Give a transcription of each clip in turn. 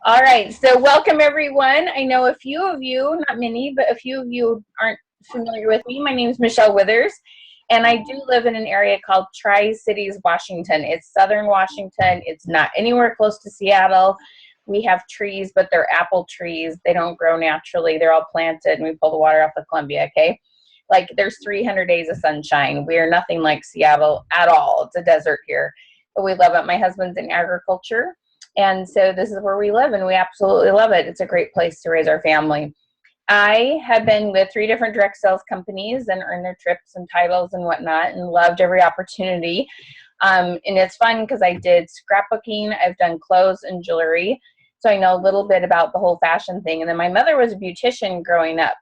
All right, so welcome everyone. I know a few of you, not many, but a few of you aren't familiar with me. My name is Michelle Withers, and I do live in an area called Tri-Cities, Washington. It's southern Washington. It's not anywhere close to Seattle. We have trees, but they're apple trees. They don't grow naturally. They're all planted, and we pull the water off the Columbia, okay? Like there's 300 days of sunshine. We are nothing like Seattle at all. It's a desert here, but we love it. My husband's in agriculture, and so this is where we live, and we absolutely love it. It's a great place to raise our family. I have been with 3 different direct sales companies and earned their trips and titles and whatnot, and loved every opportunity. And it's fun because I did scrapbooking, I've done clothes and jewelry, so I know a little bit about the whole fashion thing. And then my mother was a beautician growing up,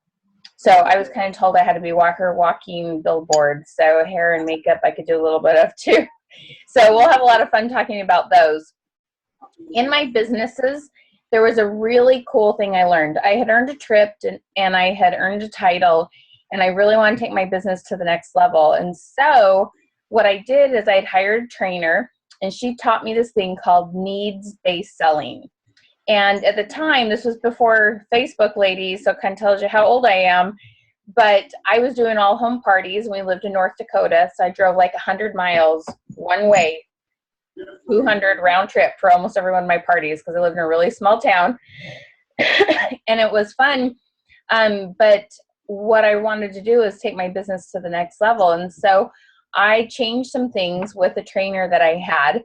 so I was kind of told I had to be walking billboards. So hair and makeup I could do a little bit of too. So we'll have a lot of fun talking about those. In my businesses, there was a really cool thing I learned. I had earned a trip and I had earned a title, and I really want to take my business to the next level. And so what I did is I'd hired a trainer, and she taught me this thing called needs-based selling. And at the time, this was before Facebook, ladies, so it kind of tells you how old I am. But I was doing all home parties, and we lived in North Dakota, so I drove like 100 miles one way, 200 round trip for almost every one of my parties because I lived in a really small town. And it was fun. But what I wanted to do is take my business to the next level. And so I changed some things with the trainer that I had.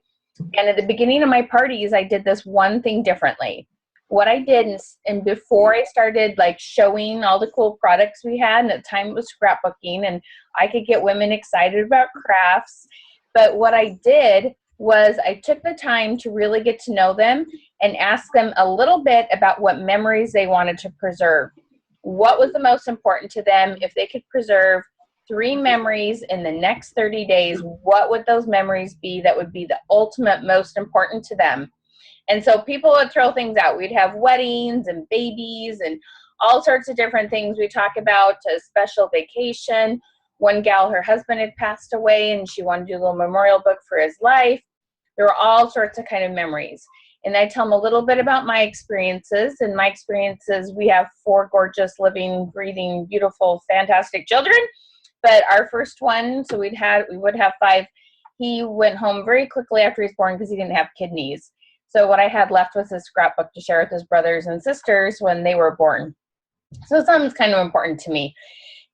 And at the beginning of my parties, I did this one thing differently. What I did, and before I started like showing all the cool products we had, and at the time it was scrapbooking, and I could get women excited about crafts. But what I did was I took the time to really get to know them and ask them a little bit about what memories they wanted to preserve. What was the most important to them? If they could preserve 3 memories in the next 30 days, what would those memories be that would be the ultimate most important to them? And so people would throw things out. We'd have weddings and babies and all sorts of different things. We talk about a special vacation. One gal, her husband had passed away, and she wanted to do a little memorial book for his life. There were all sorts of kind of memories. And I tell them a little bit about my experiences. And my experiences, we have 4 gorgeous, living, breathing, beautiful, fantastic children. But our first one, so we would have 5. He went home very quickly after he was born because he didn't have kidneys. So what I had left was a scrapbook to share with his brothers and sisters when they were born. So something's kind of important to me.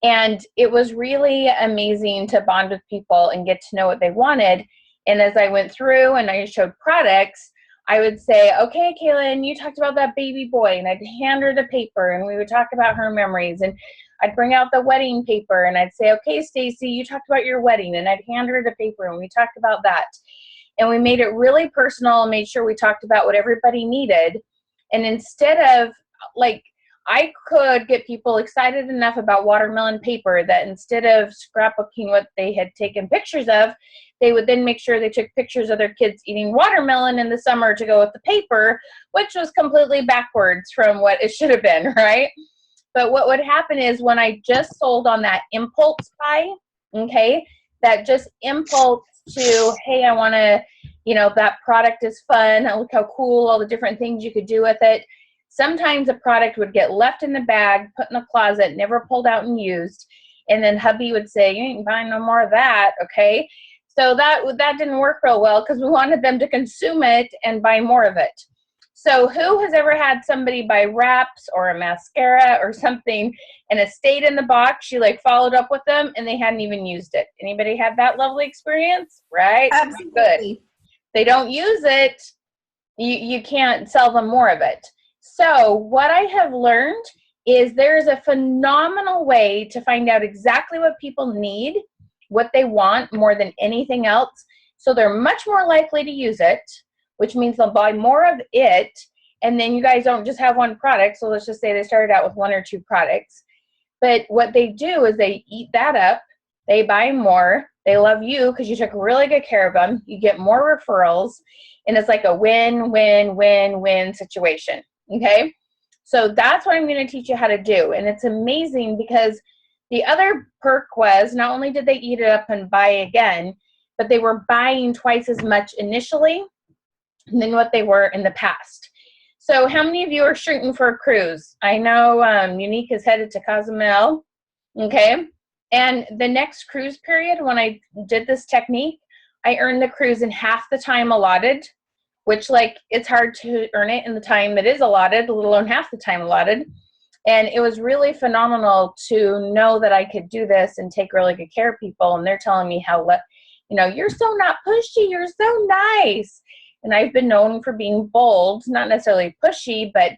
And it was really amazing to bond with people and get to know what they wanted. And as I went through and I showed products, I would say, okay, Kaylin, you talked about that baby boy, and I'd hand her the paper and we would talk about her memories. And I'd bring out the wedding paper and I'd say, okay, Stacy, you talked about your wedding, and I'd hand her the paper and we talked about that. And we made it really personal and made sure we talked about what everybody needed. And instead of like, I could get people excited enough about watermelon paper that instead of scrapbooking what they had taken pictures of, they would then make sure they took pictures of their kids eating watermelon in the summer to go with the paper, which was completely backwards from what it should have been, right? But what would happen is when I just sold on that impulse buy, okay, that just impulse to, hey, I want to, that product is fun. Look how cool, all the different things you could do with it. Sometimes a product would get left in the bag, put in a closet, never pulled out and used. And then hubby would say, you ain't buying no more of that, okay? So that didn't work real well because we wanted them to consume it and buy more of it. So who has ever had somebody buy wraps or a mascara or something and it stayed in the box? You like followed up with them and they hadn't even used it. Anybody had that lovely experience? Right? Absolutely. Good. They don't use it, you can't sell them more of it. So what I have learned is there's a phenomenal way to find out exactly what people need, what they want more than anything else. So they're much more likely to use it, which means they'll buy more of it. And then you guys don't just have one product. So let's just say they started out with 1 or 2 products. But what they do is they eat that up. They buy more. They love you because you took really good care of them. You get more referrals. And it's like a win, win, win, win situation. Okay? So that's what I'm going to teach you how to do. And it's amazing because the other perk was not only did they eat it up and buy again, but they were buying twice as much initially than what they were in the past. So how many of you are shooting for a cruise? I know Unique is headed to Cozumel, okay? And the next cruise period, when I did this technique, I earned the cruise in half the time allotted, which, like, it's hard to earn it in the time that is allotted, let alone half the time allotted. And it was really phenomenal to know that I could do this and take really good care of people. And they're telling me how, you know, you're so not pushy, you're so nice. And I've been known for being bold, not necessarily pushy, but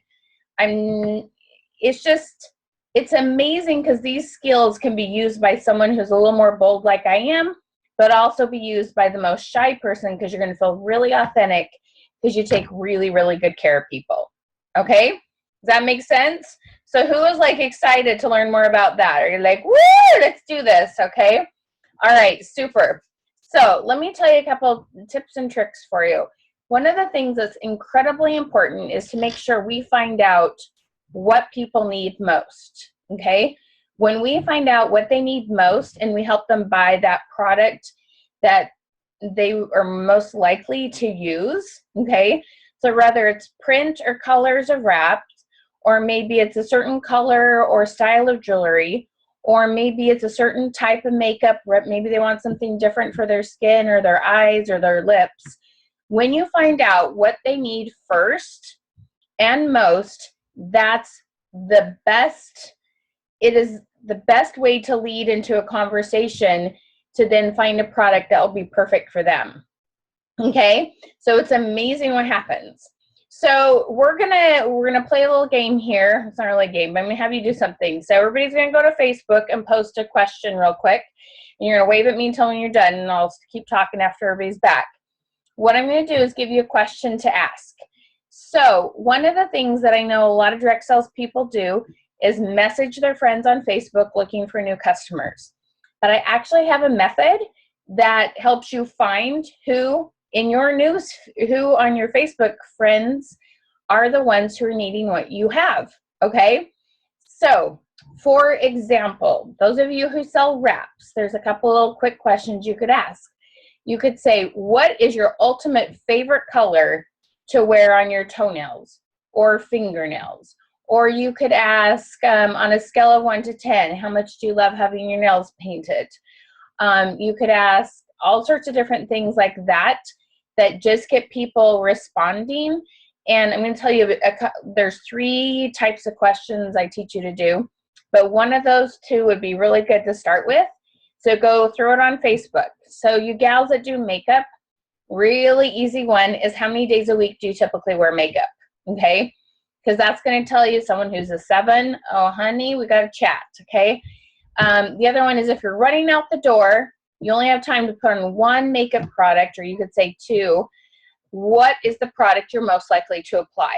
it's amazing because these skills can be used by someone who's a little more bold like I am, but also be used by the most shy person because you're going to feel really authentic because you take really, really good care of people. Okay? Does that make sense? So who is like excited to learn more about that? Are you like, woo, let's do this, okay? All right, super. So let me tell you a couple tips and tricks for you. One of the things that's incredibly important is to make sure we find out what people need most, okay? When we find out what they need most and we help them buy that product that they are most likely to use, okay? So whether it's print or colors of wraps, or maybe it's a certain color or style of jewelry, or maybe it's a certain type of makeup, maybe they want something different for their skin or their eyes or their lips. When you find out what they need first and most, that's the best, it is the best way to lead into a conversation to then find a product that will be perfect for them. Okay, so it's amazing what happens. So we're gonna play a little game here. It's not really a game, but I'm gonna have you do something. So everybody's gonna go to Facebook and post a question real quick. And you're gonna wave at me until when you're done, and I'll keep talking after everybody's back. What I'm gonna do is give you a question to ask. So one of the things that I know a lot of direct sales people do is message their friends on Facebook looking for new customers. But I actually have a method that helps you find who in your news, who on your Facebook friends are the ones who are needing what you have, okay? So, for example, those of you who sell wraps, there's a couple little quick questions you could ask. You could say, what is your ultimate favorite color to wear on your toenails or fingernails? Or you could ask, on a scale of 1 to 10, how much do you love having your nails painted? You could ask all sorts of different things like that that just get people responding. And I'm going to tell you, there's 3 types of questions I teach you to do, but one of those 2 would be really good to start with. So go throw it on Facebook. So you gals that do makeup, really easy one is how many days a week do you typically wear makeup, okay? Because that's going to tell you someone who's a 7, oh honey, we got to chat, okay? The other one is if you're running out the door, you only have time to put on 1 makeup product, or you could say 2, what is the product you're most likely to apply,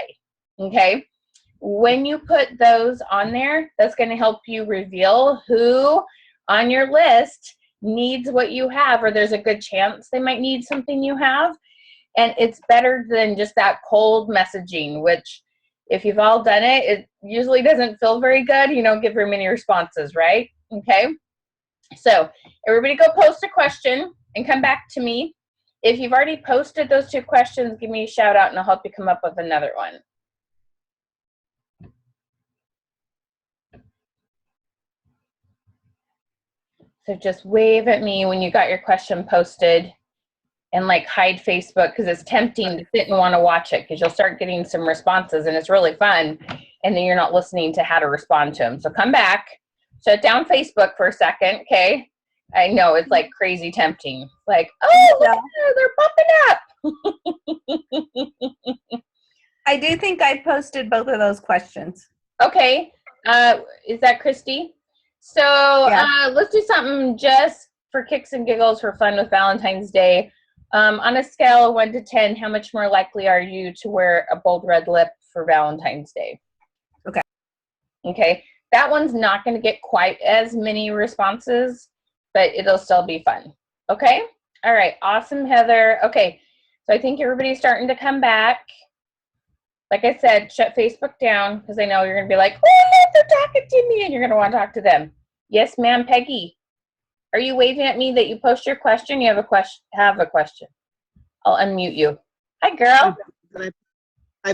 okay? When you put those on there, that's going to help you reveal who on your list needs what you have, or there's a good chance they might need something you have. And it's better than just that cold messaging, which if you've all done it, it usually doesn't feel very good. You don't get very many responses, right? Okay. So everybody go post a question and come back to me. If you've already posted those 2 questions, give me a shout out and I'll help you come up with another one. So just wave at me when you got your question posted and like hide Facebook, because it's tempting to sit and want to watch it because you'll start getting some responses and it's really fun. And then you're not listening to how to respond to them. So come back, shut down Facebook for a second, okay? I know it's like crazy tempting. Like, oh, look at her, they're popping up. I do think I posted both of those questions. Okay. Is that Christy? So Yeah. let's do something just for kicks and giggles for fun with Valentine's Day. On a scale of 1 to 10, how much more likely are you to wear a bold red lip for Valentine's Day? Okay. Okay. That one's not going to get quite as many responses, but it'll still be fun. Okay. All right. Awesome, Heather. Okay. So I think everybody's starting to come back. Like I said, shut Facebook down because I know you're going to be like, oh, they're talking to me, and you're going to want to talk to them. Yes, ma'am, Peggy. Are you waving at me that you post your question? You have a question? Have a question. I'll unmute you. Hi, girl. I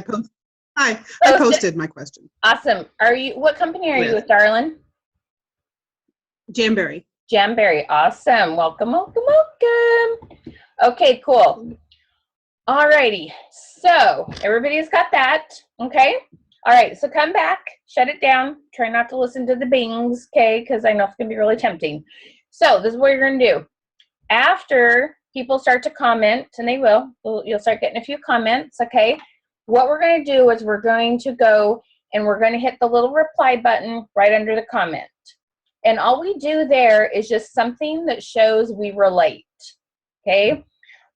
Hi, I posted my question. Awesome. What company are you with, darling? Jamberry. Jamberry. Awesome. Welcome, welcome, welcome. Okay, cool. Alrighty. So everybody's got that. Okay. All right. So come back, shut it down. Try not to listen to the bings, okay? Because I know it's going to be really tempting. So this is what you're going to do. After people start to comment, and they will, you'll start getting a few comments, okay? What we're going to do is we're going to go and we're going to hit the little reply button right under the comment. And all we do there is just something that shows we relate, okay?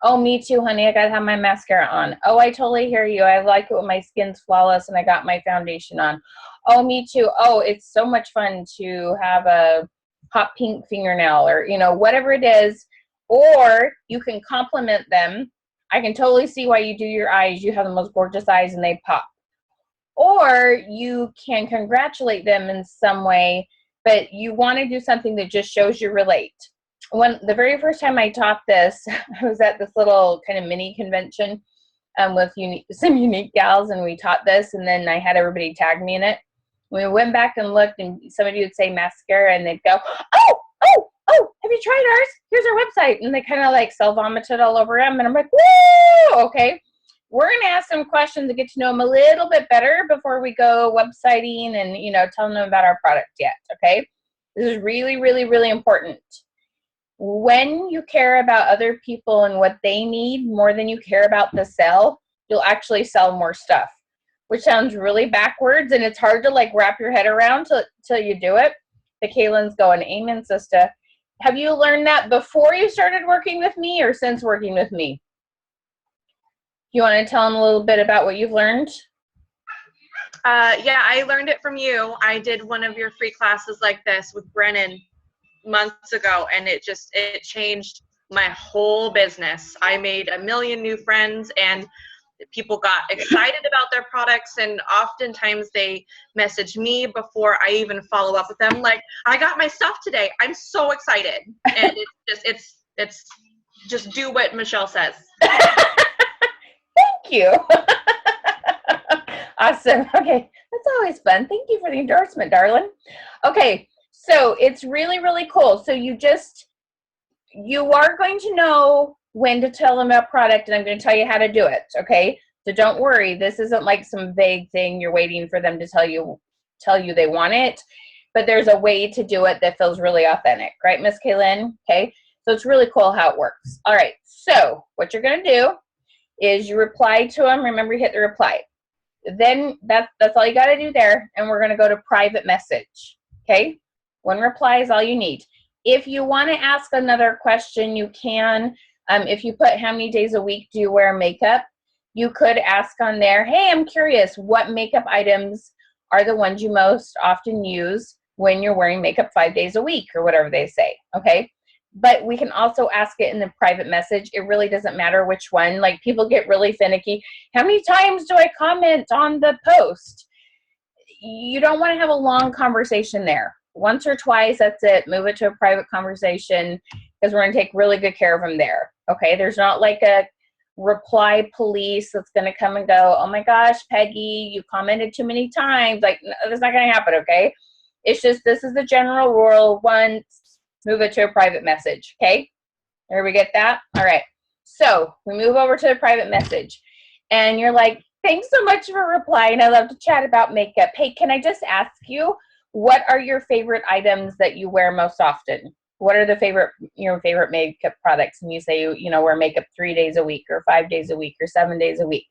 Oh, me too, honey. I got to have my mascara on. Oh, I totally hear you. I like it when my skin's flawless and I got my foundation on. Oh, me too. Oh, it's so much fun to have a hot pink fingernail, or, you know, whatever it is. Or you can compliment them. I can totally see why you do your eyes. You have the most gorgeous eyes and they pop. Or you can congratulate them in some way, but you want to do something that just shows you relate. The very first time I taught this, I was at this little kind of mini convention with some unique gals, and we taught this, and then I had everybody tag me in it. We went back and looked, and somebody would say mascara, and they'd go, oh, have you tried ours? Here's our website. And they kind of like self-vomited all over them, and I'm like, woo, okay. We're going to ask them questions to get to know them a little bit better before we go websiting and, you know, telling them about our product yet, okay? This is really, really, really important. When you care about other people and what they need more than you care about the sell, you'll actually sell more stuff, which sounds really backwards, and it's hard to like wrap your head around till you do it. The Kaylin's going, amen, sister. Have you learned that before you started working with me or since working with me? You want to tell them a little bit about what you've learned? Yeah, I learned it from you. I did one of your free classes like this with Brennan months ago, and it changed my whole business. I made a million new friends, and people got excited about their products, and oftentimes they message me before I even follow up with them, like, I got my stuff today. I'm so excited. And it's just do what Michelle says. Thank you. Awesome. Okay, that's always fun. Thank you for the endorsement, darling. Okay, so it's really, really cool. So you are going to know when to tell them about product, and I'm going to tell you how to do it, okay? So don't worry. This isn't like some vague thing you're waiting for them to tell you they want it, but there's a way to do it that feels really authentic, right, Miss Kaylin? Okay, so it's really cool how it works. All right, so what you're going to do is you reply to them. Remember, hit the reply. Then that's all you got to do there, and we're going to go to private message, okay? One reply is all you need. If you want to ask another question, you can. If you put how many days a week do you wear makeup, you could ask on there, hey, I'm curious, what makeup items are the ones you most often use when you're wearing makeup 5 days a week, or whatever they say, okay? But we can also ask it in the private message. It really doesn't matter which one. Like, people get really finicky. How many times do I comment on the post? You don't want to have a long conversation there. Once or twice, that's it. Move it to a private conversation, because we're going to take really good care of them there, okay? There's not like a reply police that's going to come and go, oh my gosh, Peggy, you commented too many times. Like, no, that's not going to happen, okay? It's just, this is the general rule. Once, move it to a private message, okay? There we get that? All right. So we move over to the private message, and you're like, thanks so much for replying. I love to chat about makeup. Hey, can I just ask you, what are your favorite items that you wear most often? What are your favorite makeup products? And you say, you know, wear makeup 3 days a week, or 5 days a week, or 7 days a week.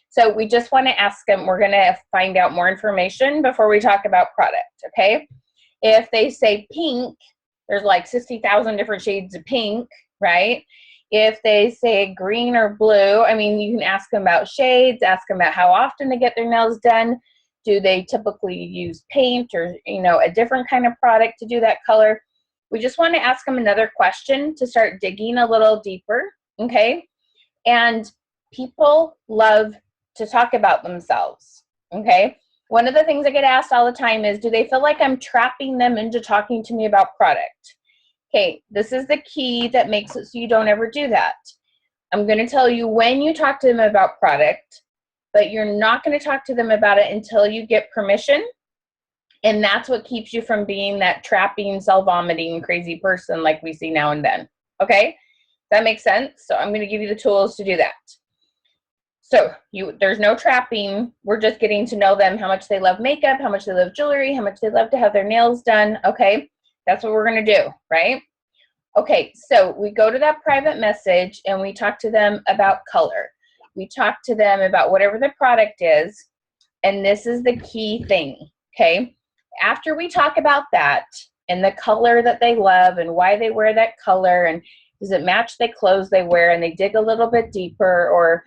So we just want to ask them. We're going to find out more information before we talk about product, okay? If they say pink, there's like 60,000 different shades of pink, right? If they say green or blue, I mean, you can ask them about shades, ask them about how often they get their nails done. Do they typically use paint, or, you know, a different kind of product to do that color? We just want to ask them another question to start digging a little deeper, okay? And people love to talk about themselves, okay? One of the things I get asked all the time is, do they feel like I'm trapping them into talking to me about product? Okay, this is the key that makes it so you don't ever do that. I'm going to tell you, when you talk to them about product, but you're not going to talk to them about it until you get permission. And that's what keeps you from being that trapping, self-vomiting, crazy person like we see now and then. Okay? That makes sense? So I'm going to give you the tools to do that. So there's no trapping. We're just getting to know them, how much they love makeup, how much they love jewelry, how much they love to have their nails done. Okay? That's what we're going to do, right? Okay, so we go to that private message and we talk to them about color. We talk to them about whatever the product is. And this is the key thing, okay? After we talk about that and the color that they love and why they wear that color and does it match the clothes they wear, and they dig a little bit deeper, or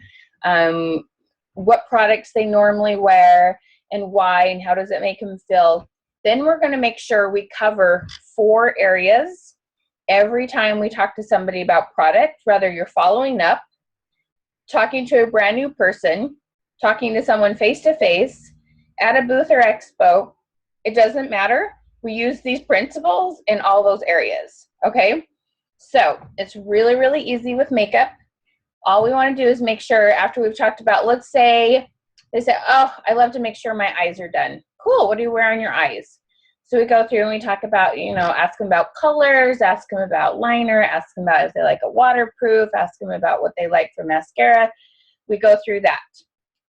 what products they normally wear and why and how does it make them feel, then we're going to make sure we cover 4 areas every time we talk to somebody about product, whether you're following up, talking to a brand new person, talking to someone face-to-face, at a booth or expo. It doesn't matter. We use these principles in all those areas, okay? So it's really, really easy with makeup. All we want to do is make sure after we've talked about, let's say they say, oh, I love to make sure my eyes are done. Cool, what do you wear on your eyes? So we go through and we talk about, ask them about colors, ask them about liner, ask them about if they like a waterproof, ask them about what they like for mascara. We go through that.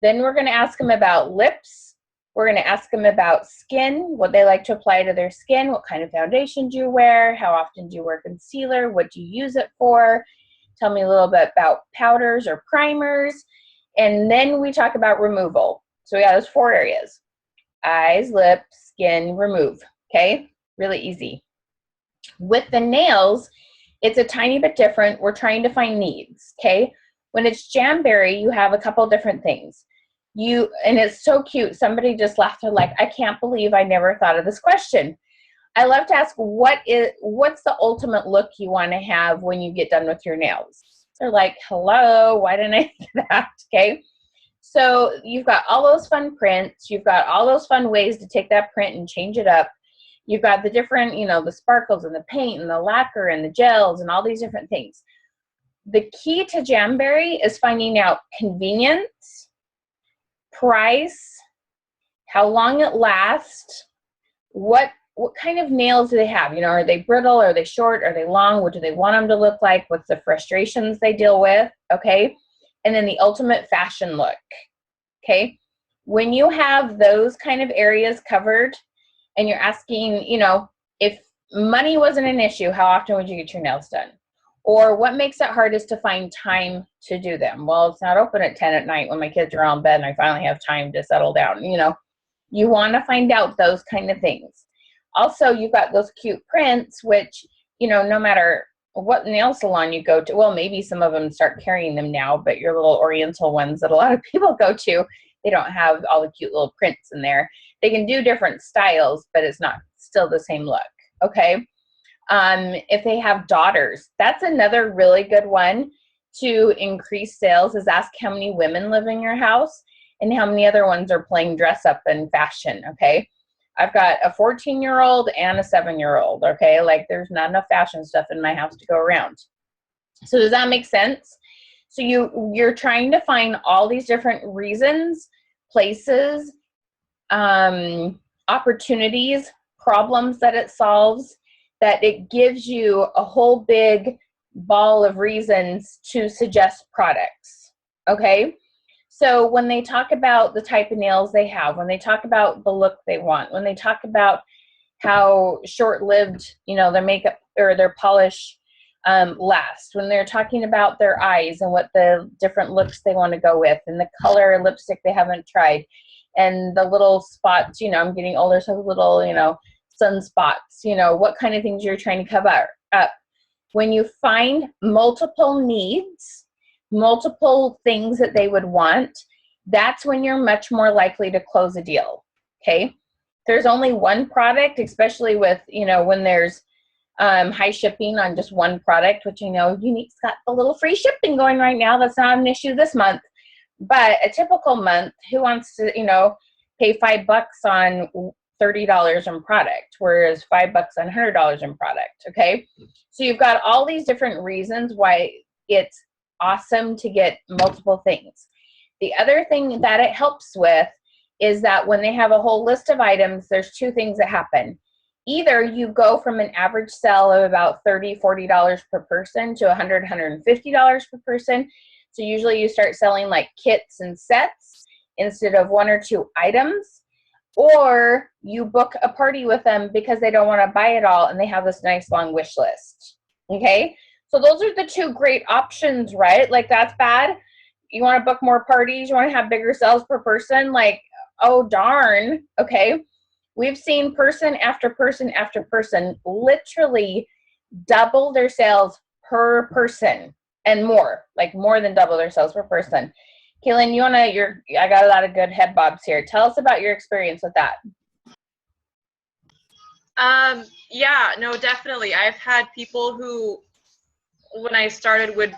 Then we're going to ask them about lips. We're going to ask them about skin, what they like to apply to their skin, what kind of foundation do you wear, how often do you wear concealer, what do you use it for, tell me a little bit about powders or primers, and then we talk about removal. So we got those 4 areas: eyes, lips, skin, remove. Okay, really easy. With the nails, it's a tiny bit different. We're trying to find needs. Okay, when it's Jamberry, you have a couple different things. And it's so cute. Somebody just laughed. They're like, I can't believe I never thought of this question. I love to ask, what's the ultimate look you want to have when you get done with your nails? They're like, hello, why didn't I do that? Okay. So you've got all those fun prints. You've got all those fun ways to take that print and change it up. You've got the different, the sparkles and the paint and the lacquer and the gels and all these different things. The key to Jamberry is finding out convenience, price, how long it lasts, what kind of nails do they have? Are they brittle? Are they short? Are they long? What do they want them to look like? What's the frustrations they deal with? Okay. And then the ultimate fashion look. Okay. When you have those kind of areas covered and you're asking, if money wasn't an issue, how often would you get your nails done? Or what makes it hardest to find time to do them? Well, it's not open at 10 at night when my kids are all in bed and I finally have time to settle down. You want to find out those kind of things. Also, you've got those cute prints, which, no matter what nail salon you go to, well, maybe some of them start carrying them now, but your little Oriental ones that a lot of people go to, they don't have all the cute little prints in there. They can do different styles, but it's not still the same look. Okay. If they have daughters, that's another really good one to increase sales, is ask how many women live in your house and how many other ones are playing dress up and fashion. Okay. I've got a 14-year-old and a 7-year-old. Okay. Like there's not enough fashion stuff in my house to go around. So does that make sense? So you're trying to find all these different reasons, places, opportunities, problems that it solves, that it gives you a whole big ball of reasons to suggest products. Okay. So when they talk about the type of nails they have, when they talk about the look they want, when they talk about how short-lived, their makeup or their polish last, when they're talking about their eyes and what the different looks they want to go with and the color lipstick they haven't tried and the little spots, I'm getting older, so little, sunspots, what kind of things you're trying to cover up. When you find multiple needs, multiple things that they would want, that's when you're much more likely to close a deal. Okay. There's only one product, especially with, when there's high shipping on just one product, which Younique's got the little free shipping going right now. That's not an issue this month, but a typical month, who wants to, pay $5 on $30 in product, whereas $5 on $100 in product. Okay. So you've got all these different reasons why it's awesome to get multiple things. The other thing that it helps with is that when they have a whole list of items, there's two things that happen. Either you go from an average sell of about $30, $40 per person to $100, $150 per person. So usually you start selling like kits and sets instead of one or two items. Or you book a party with them because they don't want to buy it all and they have this nice long wish list. Okay, so those are the two great options, right? Like, that's bad. You want to book more parties, you want to have bigger sales per person, like, oh darn. Okay, we've seen person after person after person literally double their sales per person and more, like more than double their sales per person. Kaylin, I got a lot of good head bobs here. Tell us about your experience with that. Yeah, no, definitely. I've had people who, when I started, would,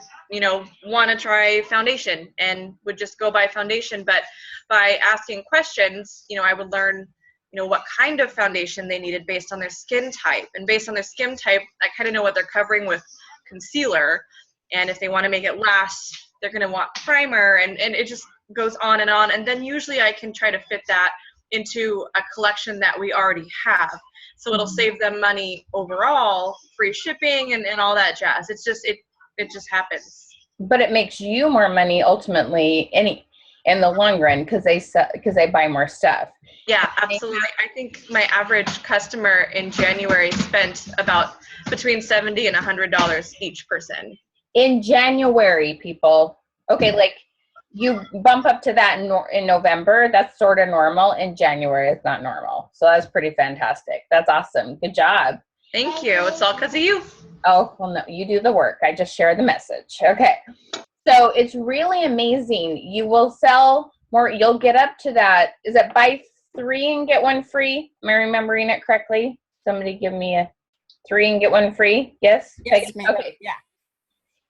want to try foundation and would just go buy foundation. But by asking questions, I would learn, what kind of foundation they needed based on their skin type. And based on their skin type, I kind of know what they're covering with concealer. And if they want to make it last, they're going to want primer, and it just goes on. And then usually I can try to fit that into a collection that we already have. So it'll save them money overall, free shipping and all that jazz. It's just, it just happens. But it makes you more money ultimately in the long run because they buy more stuff. Yeah, absolutely. I think my average customer in January spent about between $70 and $100 each person. In January, people. Okay, like you bump up to that in November. That's sort of normal. In January, it's not normal. So that's pretty fantastic. That's awesome. Good job. Thank you. It's all because of you. Oh, well, no, you do the work. I just share the message. Okay. So it's really amazing. You will sell more. You'll get up to that. Is it buy 3 and get 1 free? Am I remembering it correctly? Somebody give me a 3 and get 1 free. Yes? Yes, ma'am. Okay. Yeah.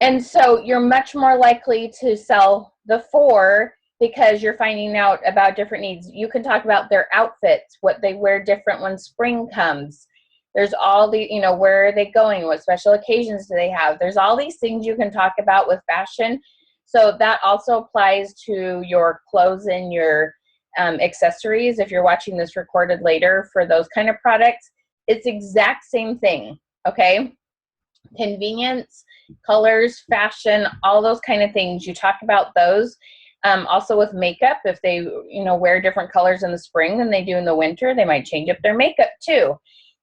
And so you're much more likely to sell the 4 because you're finding out about different needs. You can talk about their outfits, what they wear different when spring comes. There's all the, where are they going? What special occasions do they have? There's all these things you can talk about with fashion. So that also applies to your clothes and your accessories. If you're watching this recorded later for those kind of products, it's exact same thing. Okay. Convenience, colors, fashion, all those kind of things. You talk about those. Also with makeup, if they, wear different colors in the spring than they do in the winter, they might change up their makeup too.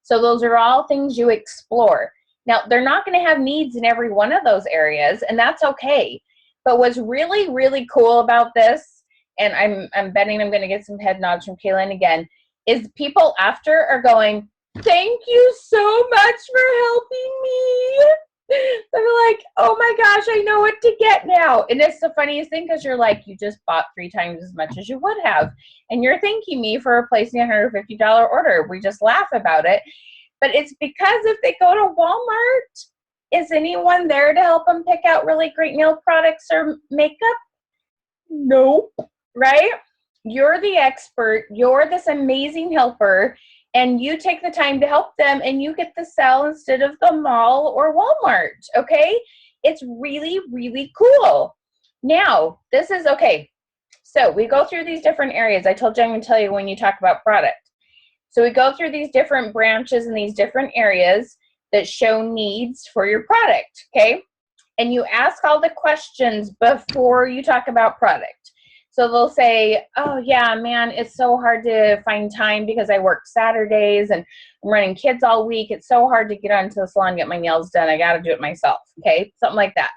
So those are all things you explore. Now, they're not going to have needs in every one of those areas, and that's okay. But what's really, really cool about this, and I'm betting I'm going to get some head nods from Kaylin again, is people after are going, thank you so much for helping me. They're like, oh my gosh, I know what to get now. And it's the funniest thing because you're like, you just bought 3 times as much as you would have. And you're thanking me for placing a $150 order. We just laugh about it. But it's because if they go to Walmart, is anyone there to help them pick out really great nail products or makeup? Nope. Right? You're the expert. You're this amazing helper. And you take the time to help them and you get the sell instead of the mall or Walmart, okay? It's really, really cool. Now, this is, okay, so we go through these different areas. I told you I'm going to tell you when you talk about product. So we go through these different branches and these different areas that show needs for your product, okay? And you ask all the questions before you talk about product. So they'll say, oh yeah, man, it's so hard to find time because I work Saturdays and I'm running kids all week. It's so hard to get onto the salon and get my nails done. I got to do it myself. Okay. Something like that.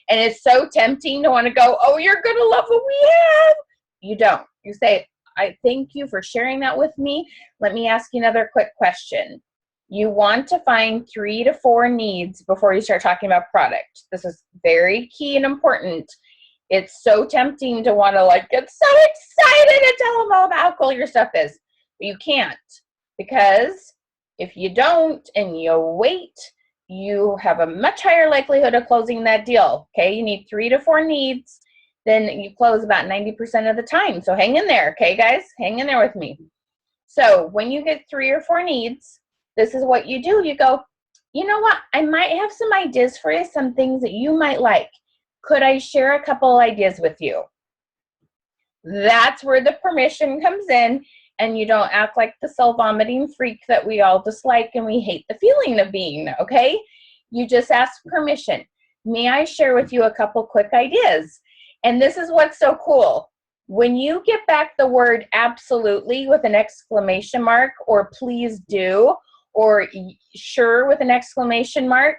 And it's so tempting to want to go, oh, you're going to love what we have. You don't. You say, I thank you for sharing that with me. Let me ask you another quick question. You want to find 3 to 4 needs before you start talking about product. This is very key and important. It's so tempting to want to get so excited and tell them all about how cool your stuff is. But you can't, because if you don't and you wait, you have a much higher likelihood of closing that deal. Okay, you need 3 to 4 needs, then you close about 90% of the time. So hang in there, okay, guys? Hang in there with me. So when you get 3 or 4 needs, this is what you do. You go, you know what? I might have some ideas for you, some things that you might like. Could I share a couple ideas with you? That's where the permission comes in, and you don't act like the self-vomiting freak that we all dislike and we hate the feeling of being, okay? You just ask permission. May I share with you a couple quick ideas? And this is what's so cool. When you get back the word absolutely with an exclamation mark, or please do, or sure with an exclamation mark,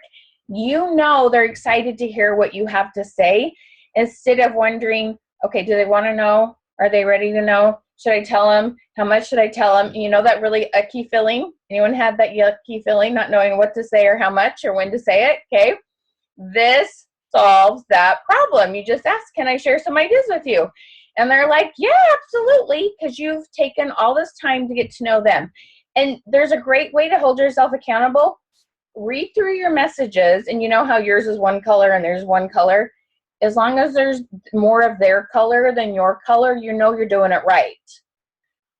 you know they're excited to hear what you have to say, instead of wondering, okay, do they want to know? Are they ready to know? Should I tell them? How much should I tell them? You know that really yucky feeling? Anyone had that yucky feeling, not knowing what to say or how much or when to say it? Okay. This solves that problem. You just ask, can I share some ideas with you? And they're like, yeah, absolutely, because you've taken all this time to get to know them. And there's a great way to hold yourself accountable. Read through your messages, and you know how yours is one color and there's one color. As long as there's more of their color than your color, you know you're doing it right.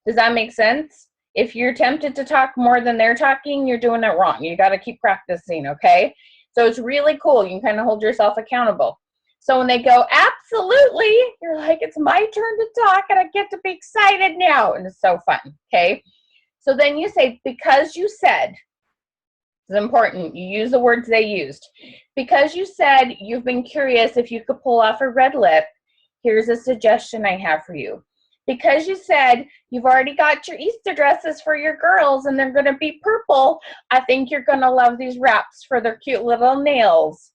Does that make sense? If you're tempted to talk more than they're talking, you're doing it wrong. You got to keep practicing, okay? So it's really cool. You can kind of hold yourself accountable. So when they go, absolutely, you're like, it's my turn to talk and I get to be excited now. And it's so fun, okay? So then you say, because you said, it's important, you use the words they used. Because you said you've been curious if you could pull off a red lip, here's a suggestion I have for you. Because you said you've already got your Easter dresses for your girls and they're going to be purple, I think you're going to love these wraps for their cute little nails.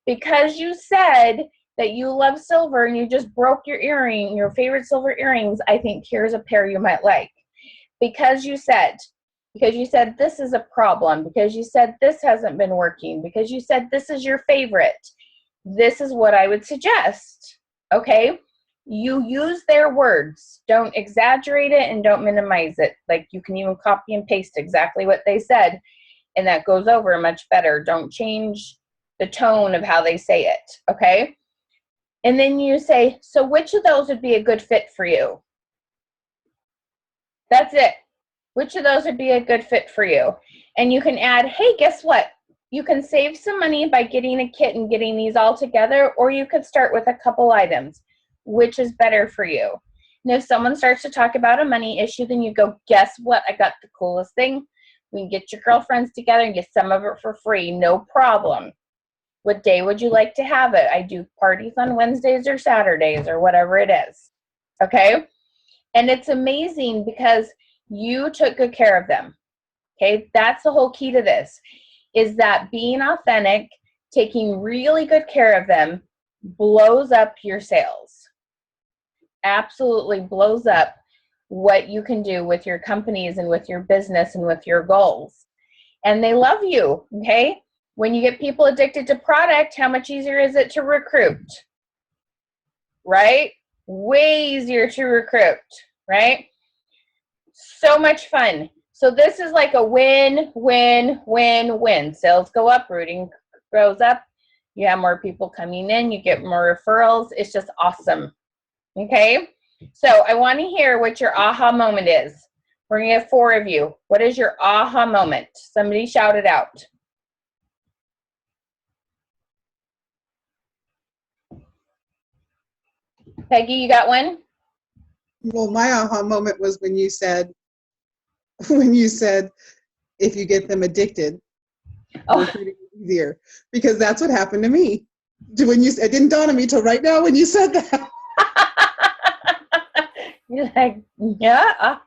Because you said that you love silver and you just broke your earring, your favorite silver earrings, I think here's a pair you might like. Because you said this is a problem, because you said this hasn't been working, because you said this is your favorite, this is what I would suggest, okay? You use their words. Don't exaggerate it and don't minimize it. Like, you can even copy and paste exactly what they said, and that goes over much better. Don't change the tone of how they say it, okay? And then you say, so which of those would be a good fit for you? That's it. Which of those would be a good fit for you? And you can add, hey, guess what? You can save some money by getting a kit and getting these all together, or you could start with a couple items. Which is better for you? And if someone starts to talk about a money issue, then you go, guess what? I got the coolest thing. We can get your girlfriends together and get some of it for free. No problem. What day would you like to have it? I do parties on Wednesdays or Saturdays or whatever it is. Okay? And it's amazing because you took good care of them. Okay? That's the whole key to this, is that being authentic, taking really good care of them, blows up your sales. Absolutely blows up what you can do with your companies and with your business and with your goals. And they love you, okay? When you get people addicted to product, how much easier is it to recruit? Right? Way easier to recruit, right? So much fun. So this is like a win, win, win, win. Sales go up, recruiting goes up. You have more people coming in, you get more referrals. It's just awesome. Okay? So I want to hear what your aha moment is. We're going to have 4 of you. What is your aha moment? Somebody shout it out. Peggy, you got one? Well, my aha moment was when you said, if you get them addicted, recruiting is easier, because that's what happened to me. It didn't dawn on me till right now when you said that. You're like, yeah.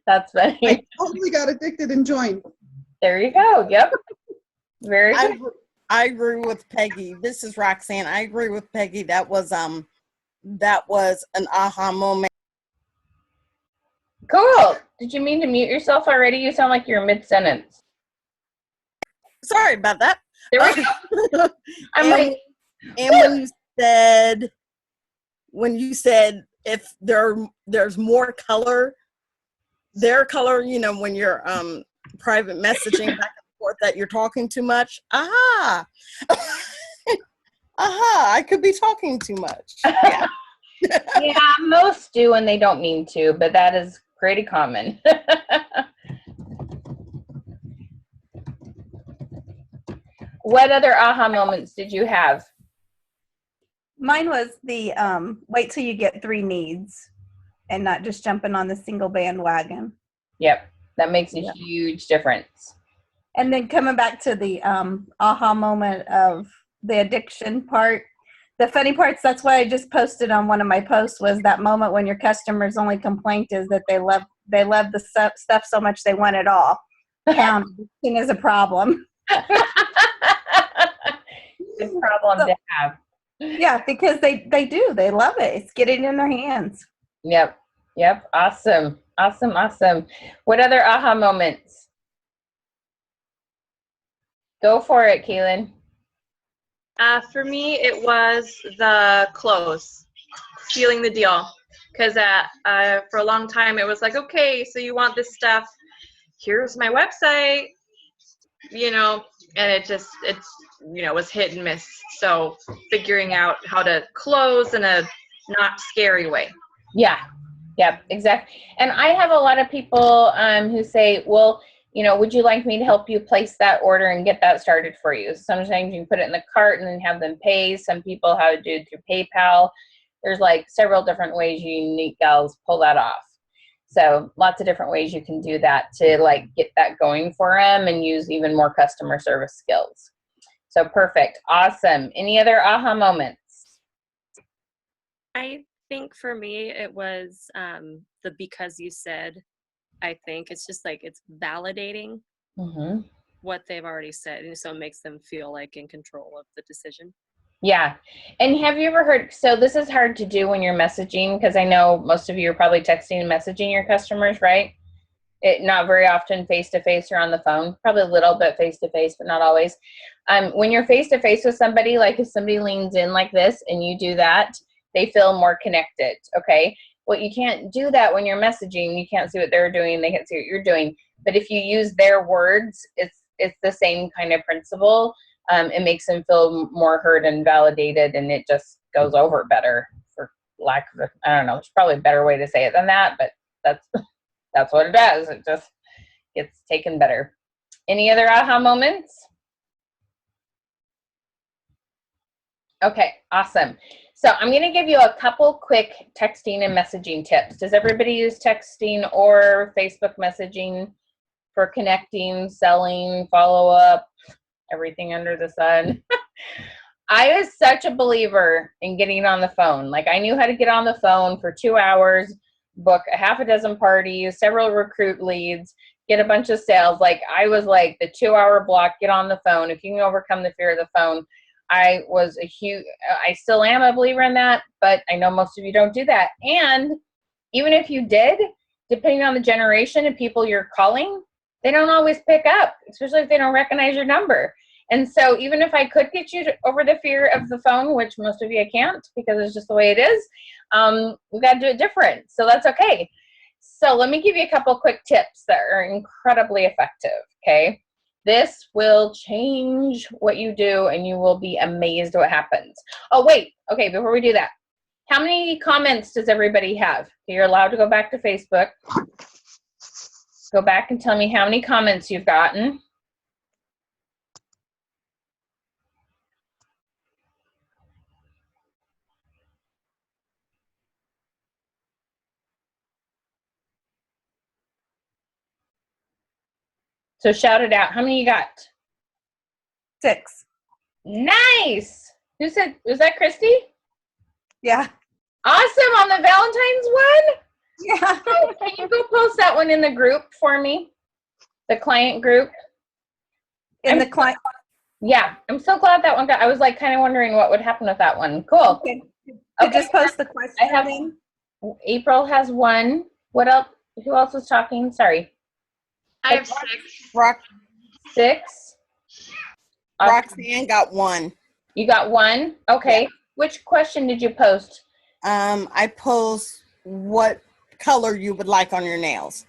That's funny. I totally got addicted and joined. There you go. Yep. Very good. I agree with Peggy. This is Roxanne. I agree with Peggy. That was an aha moment. Cool. Did you mean to mute yourself already? You sound like you're mid-sentence. Sorry about that. There we go. And when you said if there's more color, their color, when you're private messaging back and forth that you're talking too much. Aha. I could be talking too much. Yeah. Yeah, most do and they don't mean to, but that is pretty common. What other aha moments did you have? Mine was the wait till you get 3 needs and not just jumping on the single bandwagon. Yep. That makes a Yeah. huge difference. And then coming back to the aha moment of the addiction part, the funny parts, that's why I just posted on one of my posts, was that moment when your customer's only complaint is that they love the stuff so much they want it all. Addiction is a problem. Good problem to have. Yeah, because they do. They love it. It's getting in their hands. Yep. Yep. Awesome. Awesome. Awesome. What other aha moments? Go for it, Kaylin. For me, it was the close, sealing the deal. Because for a long time, it was like, okay, so you want this stuff. Here's my website, and it's was hit and miss. So figuring out how to close in a not scary way. Yeah. Yep. Exactly. And I have a lot of people who say, well, would you like me to help you place that order and get that started for you? Sometimes you can put it in the cart and then have them pay. Some people have to do it through PayPal. There's like several different ways you unique gals pull that off. So lots of different ways you can do that to like get that going for them and use even more customer service skills. So perfect. Awesome. Any other aha moments? I think for me, it was the because you said. I think it's just like it's validating what they've already said, and so it makes them feel like in control of the decision. Yeah. And have you ever heard, so this is hard to do when you're messaging, because I know most of you are probably texting and messaging your customers, right? Not very often face-to-face or on the phone, probably a little bit face-to-face, but not always. When you're face-to-face with somebody, like if somebody leans in like this and you do that, they feel more connected, okay? Well, you can't do that when you're messaging. You can't see what they're doing. They can't see what you're doing. But if you use their words, it's the same kind of principle. It makes them feel more heard and validated, and it just goes over better, for lack of, I don't know, there's probably a better way to say it than that, but that's what it does. It just gets taken better. Any other aha moments? Okay, awesome. So I'm going to give you a couple quick texting and messaging tips. Does everybody use texting or Facebook messaging for connecting, selling, follow-up, everything under the sun? I was such a believer in getting on the phone. Like I knew how to get on the phone for 2 hours, book a half a dozen parties, several recruit leads, get a bunch of sales. Like I was like the 2 hour block, get on the phone. If you can overcome the fear of the phone, I still am a believer in that, but I know most of you don't do that. And even if you did, depending on the generation of people you're calling, they don't always pick up, especially if they don't recognize your number. And so even if I could get you over the fear of the phone, which most of you I can't because it's just the way it is, we got to do it different. So that's okay. So let me give you a couple quick tips that are incredibly effective, okay? This will change what you do, and you will be amazed what happens. Oh, wait. Okay, before we do that, how many comments does everybody have? You're allowed to go back to Facebook. Go back and tell me how many comments you've gotten. So shout it out. How many you got? 6. Nice. Who said, was that Christy? Yeah. Awesome, on the Valentine's one? Yeah. Oh, can you go post that one in the group for me? The client group? In the client. Yeah, I'm so glad that one got, I was like kind of wondering what would happen with that one. Cool. Okay. So just post the question. I have then. April has one. What else? Who else was talking? Sorry. I have 6. 6. Roxanne got one. You got one? Okay. Yeah. Which question did you post? I post what color you would like on your nails.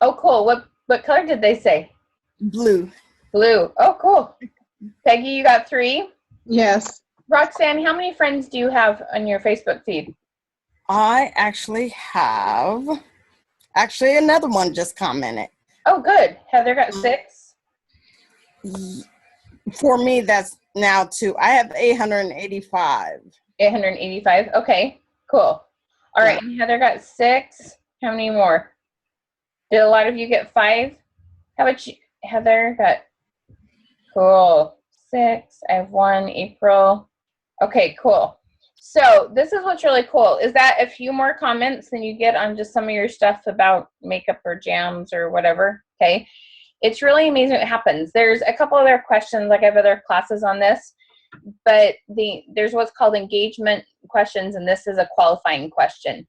Oh, cool. What color did they say? Blue. Blue. Oh, cool. Peggy, you got 3? Yes. Roxanne, how many friends do you have on your Facebook feed? I actually have, another one just commented. Oh, good. Heather got 6. For me, that's now 2. I have 885. 885. Okay, cool. All right, and Heather got 6. How many more? Did a lot of you get 5? How about you, Heather? Got cool. 6. I have 1. April. Okay, cool. So this is what's really cool is that a few more comments than you get on just some of your stuff about makeup or jams or whatever. Okay. It's really amazing what happens. There's a couple other questions, like I have other classes on this, but there's what's called engagement questions, and this is a qualifying question.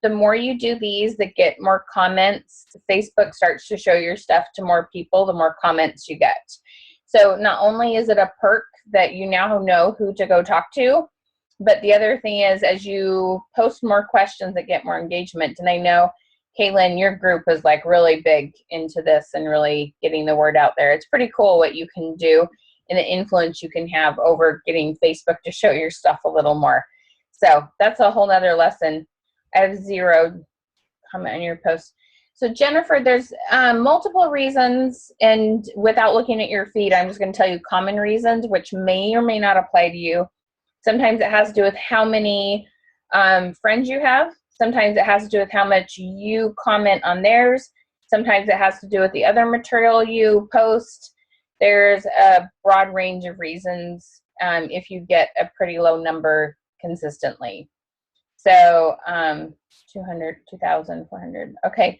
The more you do these that get more comments, Facebook starts to show your stuff to more people, the more comments you get. So not only is it a perk that you now know who to go talk to, but the other thing is as you post more questions that get more engagement, and I know, Caitlin, your group is like really big into this and really getting the word out there. It's pretty cool what you can do and the influence you can have over getting Facebook to show your stuff a little more. So that's a whole nother lesson. I have 0 comment on your post. So Jennifer, there's multiple reasons, and without looking at your feed, I'm just going to tell you common reasons, which may or may not apply to you. Sometimes it has to do with how many friends you have. Sometimes it has to do with how much you comment on theirs. Sometimes it has to do with the other material you post. There's a broad range of reasons if you get a pretty low number consistently. So 200, 2,000, 400. Okay.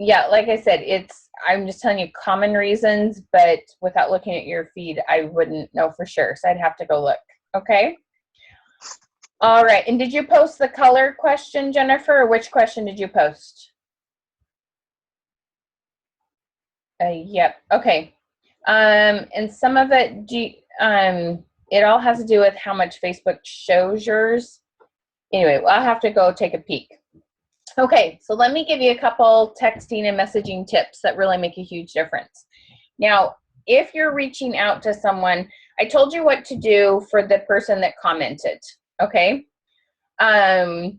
Yeah, like I said, I'm just telling you common reasons, but without looking at your feed, I wouldn't know for sure. So I'd have to go look. Okay. All right. And did you post the color question, Jennifer, or which question did you post? Yep. Okay. And some of it, it all has to do with how much Facebook shows yours. Anyway, well, I'll have to go take a peek. Okay, so let me give you a couple texting and messaging tips that really make a huge difference. Now, if you're reaching out to someone, I told you what to do for the person that commented, okay? One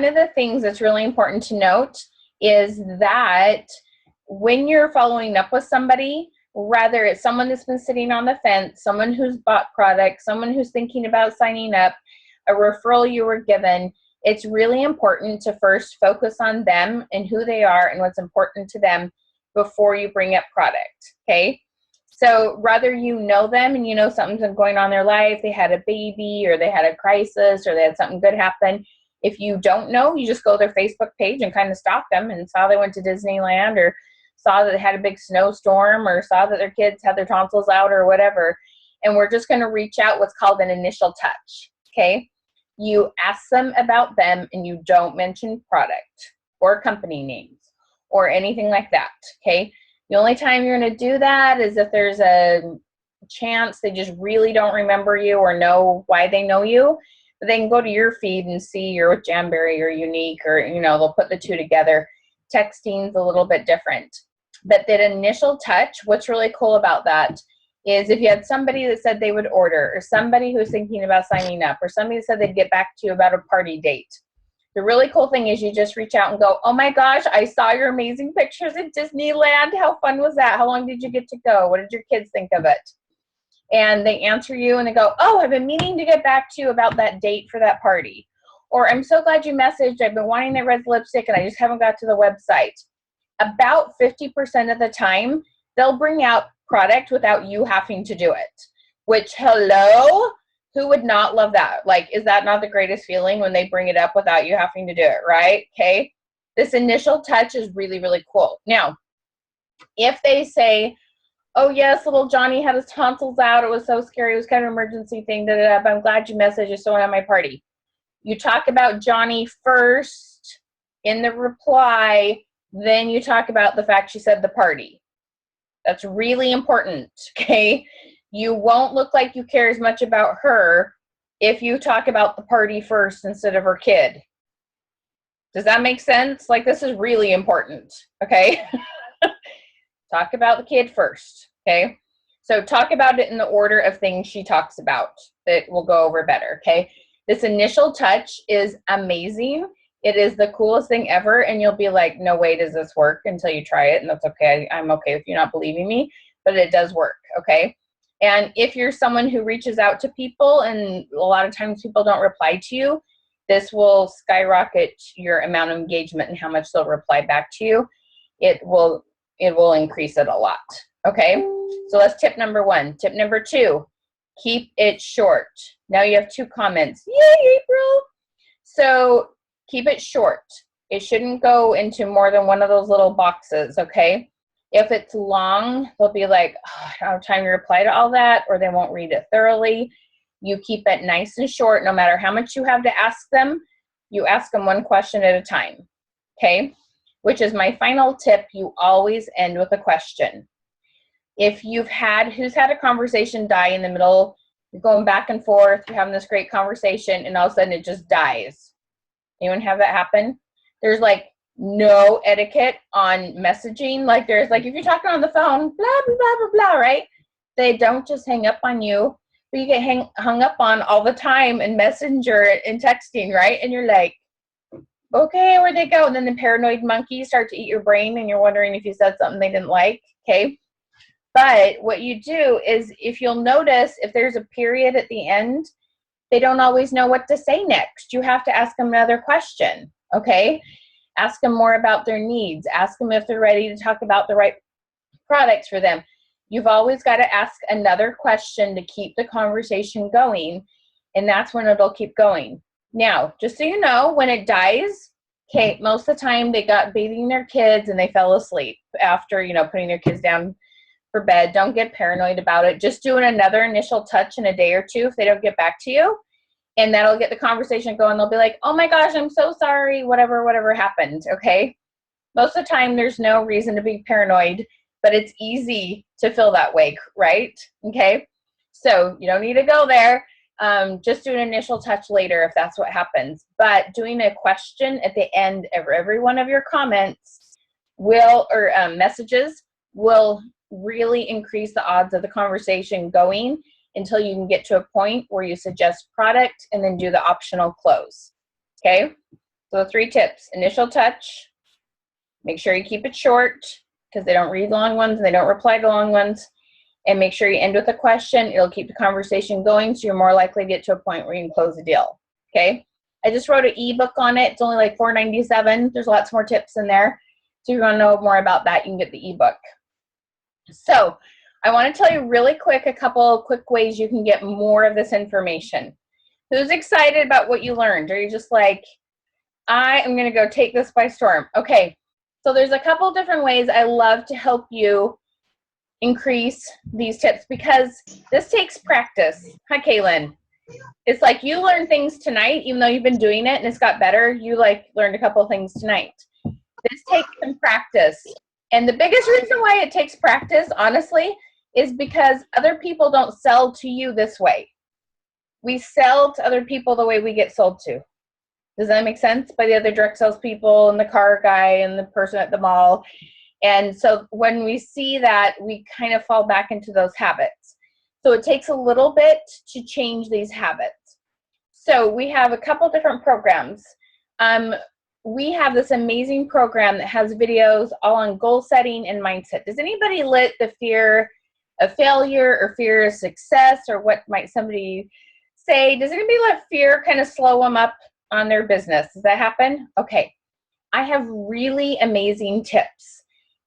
of the things that's really important to note is that when you're following up with somebody, whether it's someone that's been sitting on the fence, someone who's bought product, someone who's thinking about signing up, a referral you were given, it's really important to first focus on them and who they are and what's important to them before you bring up product, okay? So rather you know them and you know something's been going on in their life, they had a baby or they had a crisis or they had something good happen. If you don't know, you just go to their Facebook page and kind of stalk them and saw they went to Disneyland or saw that they had a big snowstorm or saw that their kids had their tonsils out or whatever. And we're just going to reach out what's called an initial touch, okay? You ask them about them and you don't mention product or company names or anything like that, okay? The only time you're going to do that is if there's a chance they just really don't remember you or know why they know you. But they can go to your feed and see you're with Jamberry or Unique or, you know, they'll put the two together. Texting's a little bit different. But that initial touch, what's really cool about that is if you had somebody that said they would order or somebody who's thinking about signing up or somebody that said they'd get back to you about a party date. The really cool thing is you just reach out and go, oh my gosh, I saw your amazing pictures at Disneyland. How fun was that? How long did you get to go? What did your kids think of it? And they answer you and they go, oh, I've been meaning to get back to you about that date for that party. Or I'm so glad you messaged. I've been wanting that red lipstick and I just haven't got to the website. About 50% of the time, they'll bring out product without you having to do it. Which, hello? Who would not love that? Like, is that not the greatest feeling when they bring it up without you having to do it, right? Okay. This initial touch is really, really cool. Now, if they say, oh yes, little Johnny had his tonsils out. It was so scary. It was kind of an emergency thing. But I'm glad you messaged. Just don't have my party. You talk about Johnny first in the reply. Then you talk about the fact she said the party. That's really important, okay? You won't look like you care as much about her if you talk about the party first instead of her kid. Does that make sense? Like, this is really important, okay? Talk about the kid first, okay? So talk about it in the order of things she talks about that will go over better, okay? This initial touch is amazing. It is the coolest thing ever, and you'll be like, no way does this work until you try it, and that's okay. I'm okay with you not believing me, but it does work, okay? And if you're someone who reaches out to people and a lot of times people don't reply to you, this will skyrocket your amount of engagement and how much they'll reply back to you. It will increase it a lot. Okay, so that's tip number 1. Tip number 2, keep it short. Now you have 2 comments. Yay, April! So keep it short. It shouldn't go into more than one of those little boxes, okay? If it's long, they'll be like, oh, I don't have time to reply to all that, or they won't read it thoroughly. You keep it nice and short. No matter how much you have to ask them, you ask them one question at a time, okay? Which is my final tip. You always end with a question. If who's had a conversation die in the middle, you're going back and forth, you're having this great conversation, and all of a sudden it just dies. Anyone have that happen? There's like no etiquette on messaging. Like there's like, if you're talking on the phone, blah, blah, blah, blah, blah, right? They don't just hang up on you, but you get hung up on all the time in Messenger and texting, right? And you're like, okay, where'd they go? And then the paranoid monkeys start to eat your brain and you're wondering if you said something they didn't like, okay? But what you do is, if you'll notice, if there's a period at the end, they don't always know what to say next. You have to ask them another question, okay? Ask them more about their needs. Ask them if they're ready to talk about the right products for them. You've always got to ask another question to keep the conversation going, and that's when it'll keep going. Now, just so you know, when it dies, okay, most of the time they got bathing their kids and they fell asleep after, putting their kids down for bed. Don't get paranoid about it. Just doing another initial touch in a day or 2 if they don't get back to you, and that'll get the conversation going. They'll be like, oh my gosh, I'm so sorry, whatever happened, okay? Most of the time there's no reason to be paranoid, but it's easy to feel that way, right? Okay, so you don't need to go there. Just do an initial touch later if that's what happens. But doing a question at the end of every one of your comments messages will really increase the odds of the conversation going until you can get to a point where you suggest product and then do the optional close. Okay, so the 3 tips: initial touch, make sure you keep it short because they don't read long ones and they don't reply to long ones, and make sure you end with a question. It'll keep the conversation going, so you're more likely to get to a point where you can close a deal. Okay, I just wrote an ebook on it. It's only like $4.97. There's lots more tips in there, so if you want to know more about that, you can get the ebook. So I want to tell you really quick a couple quick ways you can get more of this information. Who's excited about what you learned? Or you just like, I am going to go take this by storm? Okay, so there's a couple different ways I love to help you increase these tips, because this takes practice. Hi, Kaylin. It's like you learn things tonight, even though you've been doing it and it's got better. You learned a couple things tonight. This takes some practice. And the biggest reason why it takes practice, honestly, is because other people don't sell to you this way. We sell to other people the way we get sold to. Does that make sense? By the other direct sales people and the car guy and the person at the mall. And so when we see that, we kind of fall back into those habits. So it takes a little bit to change these habits. So we have a couple different programs. We have this amazing program that has videos all on goal setting and mindset. Does anybody let the fear of failure or fear of success, or what might somebody say, does anybody let fear kind of slow them up on their business? Does that happen? Okay. I have really amazing tips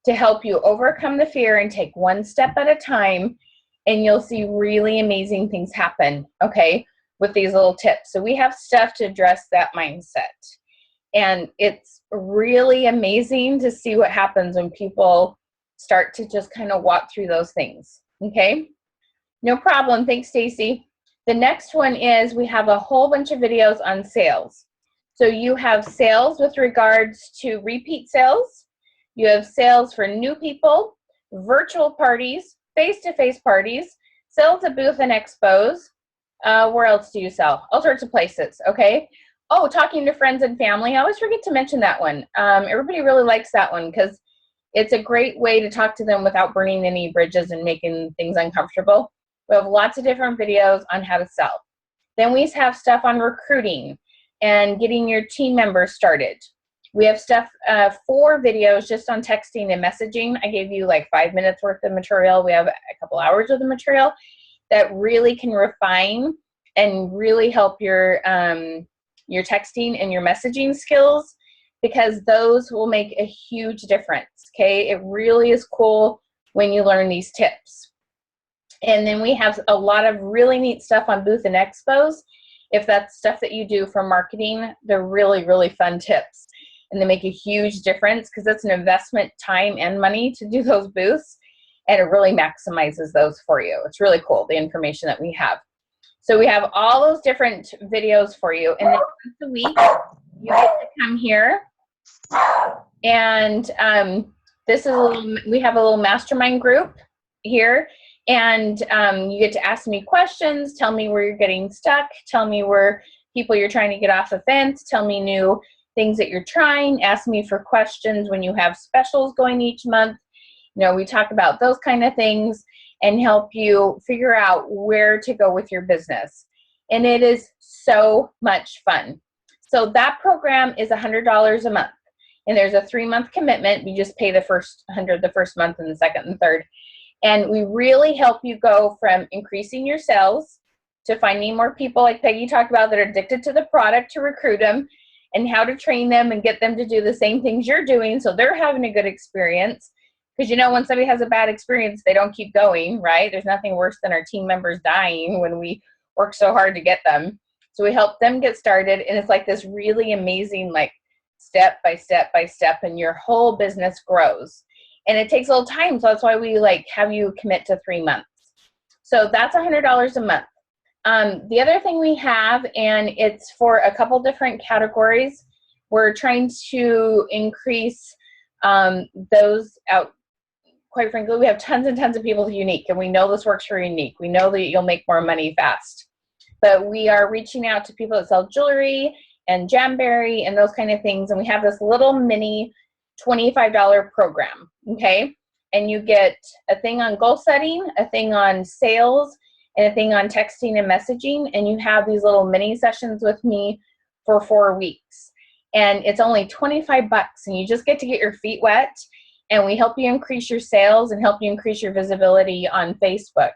to help you overcome the fear and take one step at a time, and you'll see really amazing things happen, okay, with these little tips. So we have stuff to address that mindset. And it's really amazing to see what happens when people start to just kind of walk through those things, okay? No problem. Thanks, Stacy. The next one is we have a whole bunch of videos on sales. So you have sales with regards to repeat sales. You have sales for new people, virtual parties, face-to-face parties, sales at booth and expos. Where else do you sell? All sorts of places, okay? Oh, talking to friends and family. I always forget to mention that one. Everybody really likes that one because it's a great way to talk to them without burning any bridges and making things uncomfortable. We have lots of different videos on how to sell. Then we have stuff on recruiting and getting your team members started. We have stuff, 4 videos just on texting and messaging. I gave you like 5 minutes worth of material. We have a couple hours of the material. that really can refine and really help your texting and your messaging skills, because those will make a huge difference. Okay, it really is cool when you learn these tips. And then we have a lot of really neat stuff on booth and expos. If that's stuff that you do for marketing, they're really, really fun tips. And they make a huge difference because it's an investment, time and money to do those booths. And it really maximizes those for you. It's really cool, the information that we have. So we have all those different videos for you. And then once a week, you get to come here. And this is we have a little mastermind group here. And you get to ask me questions, tell me where you're getting stuck, tell me where people you're trying to get off the fence, tell me new things that you're trying, ask me for questions when you have specials going each month. You know, we talk about those kind of things and help you figure out where to go with your business. And it is so much fun. So that program is $100 a month. And there's a 3-month commitment. You just pay the first $100 the first month and the second and third. And we really help you go from increasing your sales to finding more people like Peggy talked about that are addicted to the product, to recruit them, and how to train them and get them to do the same things you're doing so they're having a good experience. Because you know, when somebody has a bad experience, they don't keep going, right? There's nothing worse than our team members dying when we work so hard to get them. So we help them get started, and it's like this really amazing, like step by step by step, and your whole business grows. And it takes a little time, so that's why we like have you commit to 3 months. So that's $100 a month. The other thing we have, and it's for a couple different categories, we're trying to increase those out. Quite frankly, we have tons and tons of people with Younique, and we know this works for Younique. We know that you'll make more money fast. But we are reaching out to people that sell jewelry and Jamberry and those kind of things, and we have this little mini $25 program, okay? And you get a thing on goal setting, a thing on sales, and a thing on texting and messaging, and you have these little mini sessions with me for 4 weeks. And it's only 25 bucks, and you just get to get your feet wet, and we help you increase your sales and help you increase your visibility on Facebook.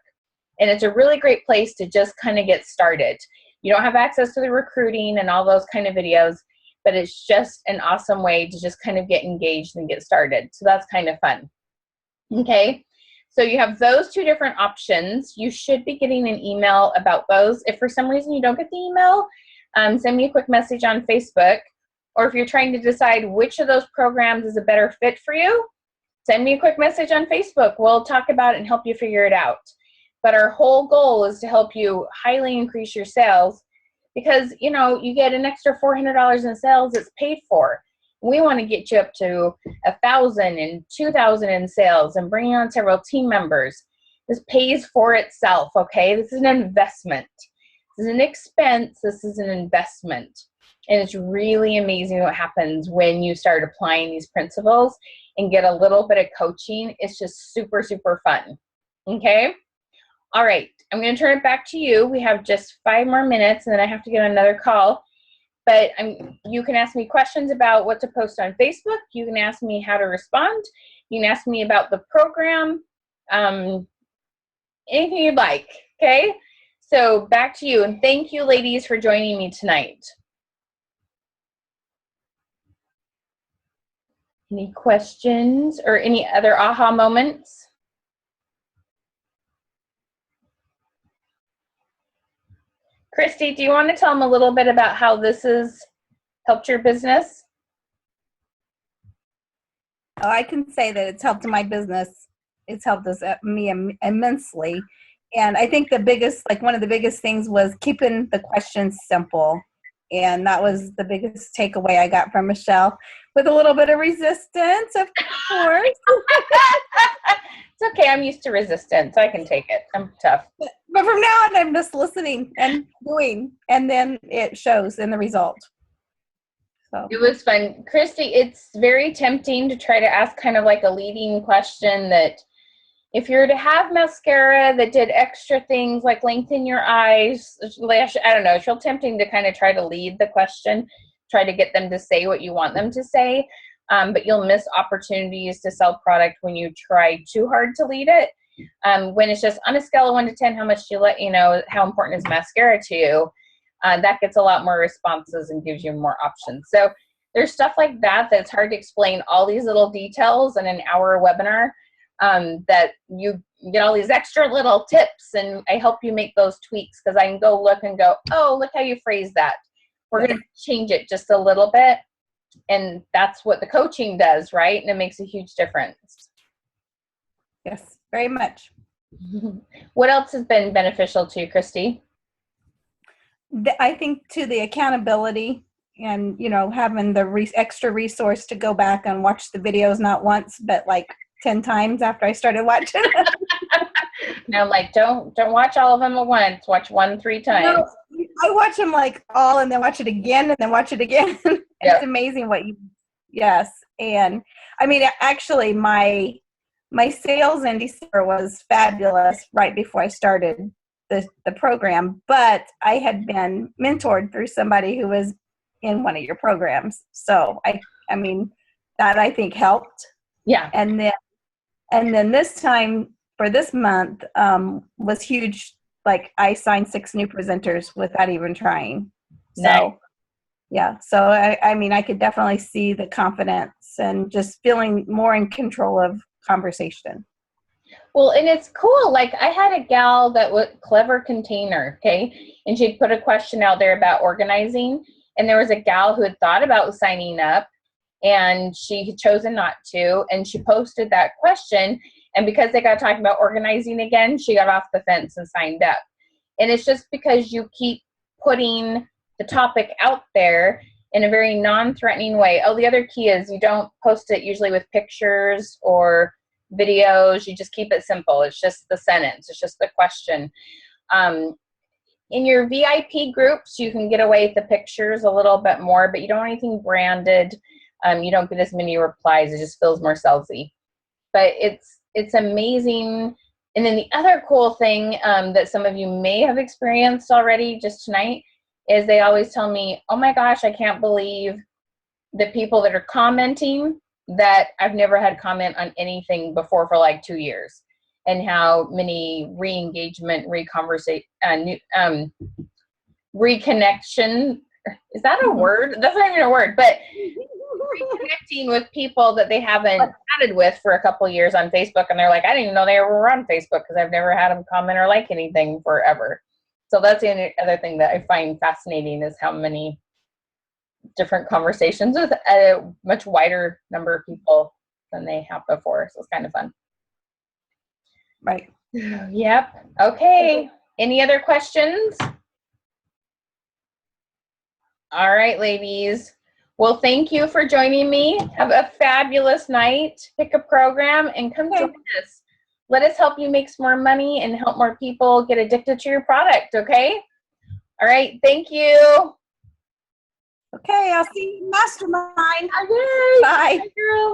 And it's a really great place to just kind of get started. You don't have access to the recruiting and all those kind of videos, but it's just an awesome way to just kind of get engaged and get started. So that's kind of fun. Okay, so you have those 2 different options. You should be getting an email about those. If for some reason you don't get the email, send me a quick message on Facebook. Or if you're trying to decide which of those programs is a better fit for you, send me a quick message on Facebook. We'll talk about it and help you figure it out. But our whole goal is to help you highly increase your sales, because, you know, you get an extra $400 in sales, it's paid for. We want to get you up to 1,000 and 2,000 in sales and bring on several team members. This pays for itself, okay? This is an investment. This is an expense. This is an investment. And it's really amazing what happens when you start applying these principles and get a little bit of coaching. It's just super, super fun, okay? All right, I'm going to turn it back to you. We have just 5 more minutes, and then I have to get another call. But you can ask me questions about what to post on Facebook. You can ask me how to respond. You can ask me about the program, anything you'd like, okay? So back to you, and thank you, ladies, for joining me tonight. Any questions or any other aha moments? Christy, do you want to tell them a little bit about how this has helped your business? Oh, I can say that it's helped my business. It's helped me immensely. And I think one of the biggest things was keeping the questions simple. And that was the biggest takeaway I got from Michelle, with a little bit of resistance, of course. It's okay. I'm used to resistance. I can take it. I'm tough. But from now on, I'm just listening and doing, and then it shows in the result. So it was fun. Christy, it's very tempting to try to ask kind of like a leading question that if you're to have mascara that did extra things like lengthen your eyes, lash, I don't know, it's real tempting to kind of try to lead the question, try to get them to say what you want them to say. But you'll miss opportunities to sell product when you try too hard to lead it. When it's just on a scale of 1 to 10, how much do you let, how important is mascara to you? That gets a lot more responses and gives you more options. So there's stuff like that that's hard to explain all these little details in an hour webinar, that you get all these extra little tips, and I help you make those tweaks because I can go look and go, oh, look how you phrase that. We're going to change it just a little bit. And that's what the coaching does, right? And it makes a huge difference. Yes, very much. What else has been beneficial to you, Christy? I think to the accountability and, having the extra resource to go back and watch the videos, not once, but like 10 times after I started watching them. Now, I'm like, don't watch all of them at once. Watch 1 3 times. No, I watch them like all and then watch it again and then watch it again. It's amazing yes. And I mean, actually my sales in December was fabulous right before I started the program, but I had been mentored through somebody who was in one of your programs. So I mean, that I think helped. Yeah. And then this time for this month was huge. Like I signed 6 new presenters without even trying. So, nice. Yeah. So I mean, I could definitely see the confidence and just feeling more in control of conversation. Well, and it's cool. Like I had a gal that was Clever Container, okay? And she'd put a question out there about organizing. And there was a gal who had thought about signing up and she had chosen not to. And she posted that question. And because they got talking about organizing again, she got off the fence and signed up. And it's just because you keep putting the topic out there in a very non-threatening way. Oh, the other key is you don't post it usually with pictures or videos. You just keep it simple. It's just the sentence. It's just the question. In your VIP groups, you can get away with the pictures a little bit more, but you don't want anything branded. You don't get as many replies. It just feels more salesy. But it's amazing. And then the other cool thing that some of you may have experienced already just tonight is they always tell me, oh my gosh, I can't believe the people that are commenting that I've never had comment on anything before for like 2 years, and how many re-engagement, reconnection, is that a word? That's not even a word, but reconnecting with people that they haven't chatted with for a couple years on Facebook, and they're like, I didn't even know they were on Facebook because I've never had them comment or like anything forever. So that's the other thing that I find fascinating is how many different conversations with a much wider number of people than they have before. So it's kind of fun. Right. Yep. Okay. Any other questions? All right, ladies. Well, thank you for joining me. Have a fabulous night. Pick a program and come join us. Let us help you make some more money and help more people get addicted to your product, okay? All right, thank you. Okay, I'll see you in Mastermind. Okay. Bye. Bye, girl.